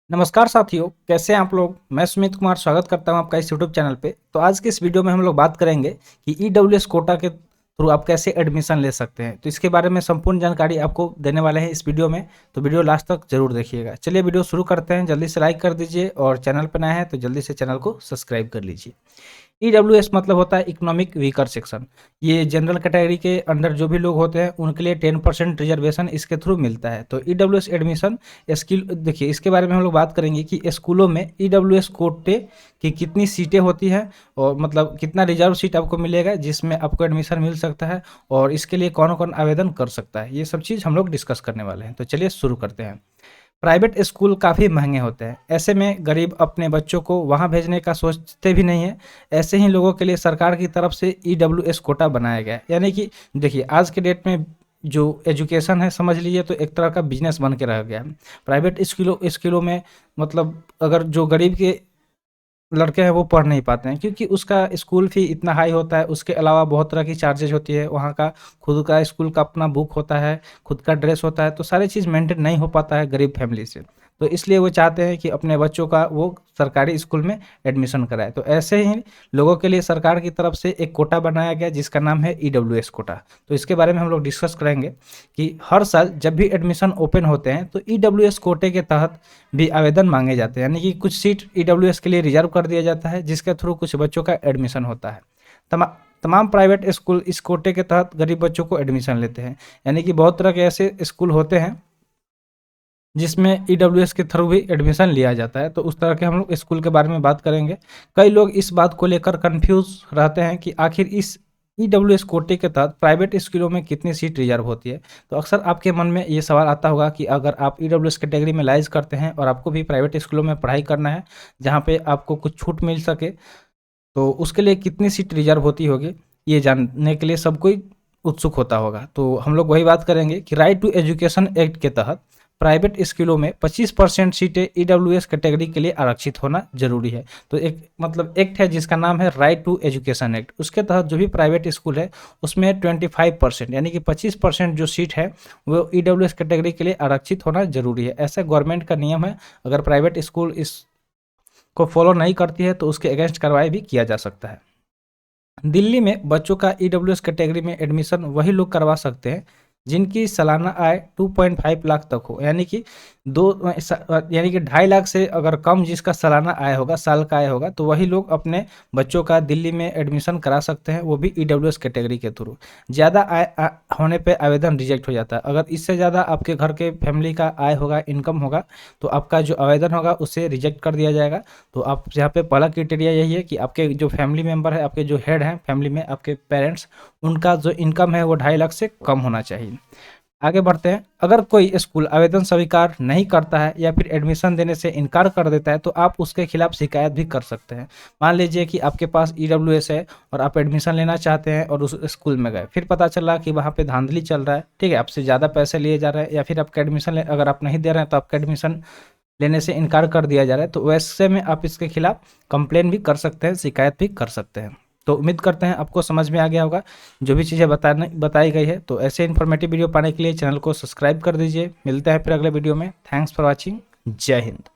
नमस्कार साथियों, कैसे हैं आप लोग। मैं सुमित कुमार स्वागत करता हूं आपका इस यूट्यूब चैनल पे। तो आज की इस वीडियो में हम लोग बात करेंगे कि ईडब्ल्यूएस कोटा के थ्रू आप कैसे एडमिशन ले सकते हैं। तो इसके बारे में संपूर्ण जानकारी आपको देने वाले हैं इस वीडियो में, तो वीडियो लास्ट तक जरूर देखिएगा। चलिए वीडियो शुरू करते हैं। जल्दी से लाइक कर दीजिए और चैनल पर नए हैं तो जल्दी से चैनल को सब्सक्राइब कर लीजिए। ईडब्ल्यूएस मतलब होता है इकोनॉमिक वीकर सेक्शन। ये जनरल कैटेगरी के अंडर जो भी लोग होते हैं उनके लिए 10% रिजर्वेशन इसके थ्रू मिलता है। तो ईडब्ल्यूएस एडमिशन स्किल देखिए, इसके बारे में हम लोग बात करेंगे कि स्कूलों में ईडब्ल्यूएस कोटे की कितनी सीटें होती हैं और मतलब कितना रिजर्व सीट आपको मिलेगा जिसमें आपको एडमिशन मिल सकता है, और इसके लिए कौन कौन आवेदन कर सकता है। ये सब चीज़ हम लोग डिस्कस करने वाले हैं। तो चलिए शुरू करते हैं। प्राइवेट स्कूल काफ़ी महंगे होते हैं, ऐसे में गरीब अपने बच्चों को वहाँ भेजने का सोचते भी नहीं है। ऐसे ही लोगों के लिए सरकार की तरफ से ईडब्ल्यूएस कोटा बनाया गया है। यानी कि देखिए, आज के डेट में जो एजुकेशन है समझ लीजिए तो एक तरह का बिजनेस बन के रह गया है। प्राइवेट स्कूलों में मतलब अगर जो गरीब के लड़के हैं वो पढ़ नहीं पाते हैं क्योंकि उसका स्कूल फी इतना हाई होता है। उसके अलावा बहुत तरह की चार्जेज होती है, वहाँ का खुद का स्कूल का अपना बुक होता है, खुद का ड्रेस होता है, तो सारी चीज़ मेंटेन नहीं हो पाता है गरीब फैमिली से। तो इसलिए वो चाहते हैं कि अपने बच्चों का वो सरकारी स्कूल में एडमिशन कराए। तो ऐसे ही लोगों के लिए सरकार की तरफ से एक कोटा बनाया गया जिसका नाम है ईडब्ल्यूएस कोटा। तो इसके बारे में हम लोग डिस्कस करेंगे कि हर साल जब भी एडमिशन ओपन होते हैं तो ईडब्ल्यूएस कोटे के तहत भी आवेदन मांगे जाते हैं। यानी कि कुछ सीट ईडब्ल्यूएस के लिए रिजर्व कर दिया जाता है जिसके थ्रू कुछ बच्चों का एडमिशन होता है। तमाम प्राइवेट स्कूल इस कोटे के तहत गरीब बच्चों को एडमिशन लेते हैं। यानी कि बहुत तरह के ऐसे स्कूल होते हैं जिसमें ईडब्ल्यूएस के थ्रू भी एडमिशन लिया जाता है। तो उस तरह के हम लोग स्कूल के बारे में बात करेंगे। कई लोग इस बात को लेकर कंफ्यूज रहते हैं कि आखिर इस ईडब्ल्यूएस कोटे के तहत प्राइवेट स्कूलों में कितनी सीट रिजर्व होती है। तो अक्सर आपके मन में ये सवाल आता होगा कि अगर आप ईडब्ल्यूएस कैटेगरी में लाइज करते हैं और आपको भी प्राइवेट स्कूलों में पढ़ाई करना है जहाँ पे आपको कुछ छूट मिल सके, तो उसके लिए कितनी सीट रिजर्व होती होगी, ये जानने के लिए सब कोई उत्सुक होता होगा। तो हम लोग वही बात करेंगे कि राइट टू एजुकेशन एक्ट के तहत प्राइवेट स्कूलों में 25% सीटें ईडब्ल्यूएस कैटेगरी के लिए आरक्षित होना जरूरी है। तो एक मतलब एक्ट है जिसका नाम है राइट टू एजुकेशन एक्ट। उसके तहत जो भी प्राइवेट स्कूल है उसमें 25% यानी कि 25% जो सीट है वो ईडब्ल्यूएस कैटेगरी के लिए आरक्षित होना जरूरी है। ऐसा गवर्नमेंट का नियम है। अगर प्राइवेट स्कूल इस को फॉलो नहीं करती है तो उसके अगेंस्ट कार्रवाई भी किया जा सकता है। दिल्ली में बच्चों का ईडब्ल्यूएस कैटेगरी में एडमिशन वही लोग करवा सकते हैं जिनकी सालाना आय 2.5 लाख तक हो। यानी कि 2.5 लाख से अगर कम जिसका सालाना आय होगा, साल का आय होगा, तो वही लोग अपने बच्चों का दिल्ली में एडमिशन करा सकते हैं, वो भी ईडब्ल्यूएस कैटेगरी के थ्रू। ज़्यादा आय होने पे आवेदन रिजेक्ट हो जाता है। अगर इससे ज़्यादा आपके घर के फैमिली का आय होगा, इनकम होगा, तो आपका जो आवेदन होगा उसे रिजेक्ट कर दिया जाएगा। तो आप यहाँ पे पहला क्राइटेरिया यही है कि आपके जो फैमिली मेम्बर है, आपके जो हेड हैं फैमिली में, आपके पेरेंट्स, उनका जो इनकम है वो 2.5 लाख से कम होना चाहिए। आगे बढ़ते हैं। अगर कोई स्कूल आवेदन स्वीकार नहीं करता है या फिर एडमिशन देने से इनकार कर देता है तो आप उसके खिलाफ शिकायत भी कर सकते हैं। मान लीजिए कि आपके पास ईडब्ल्यूएस है और आप एडमिशन लेना चाहते हैं और उस स्कूल में गए, फिर पता चला कि वहाँ पे धांधली चल रहा है, ठीक है, आपसे ज़्यादा पैसे लिए जा रहे हैं, या फिर आपका एडमिशन अगर आप नहीं दे रहे हैं तो आपका एडमिशन लेने से इनकार कर दिया जा रहा है, तो वैसे में आप इसके खिलाफ कंप्लेन भी कर सकते हैं, शिकायत भी कर सकते हैं। तो उम्मीद करते हैं आपको समझ में आ गया होगा जो भी चीज़ें बताई गई है। तो ऐसे इन्फॉर्मेटिव वीडियो पाने के लिए चैनल को सब्सक्राइब कर दीजिए। मिलते हैं फिर अगले वीडियो में। Thanks for watching. जय हिंद।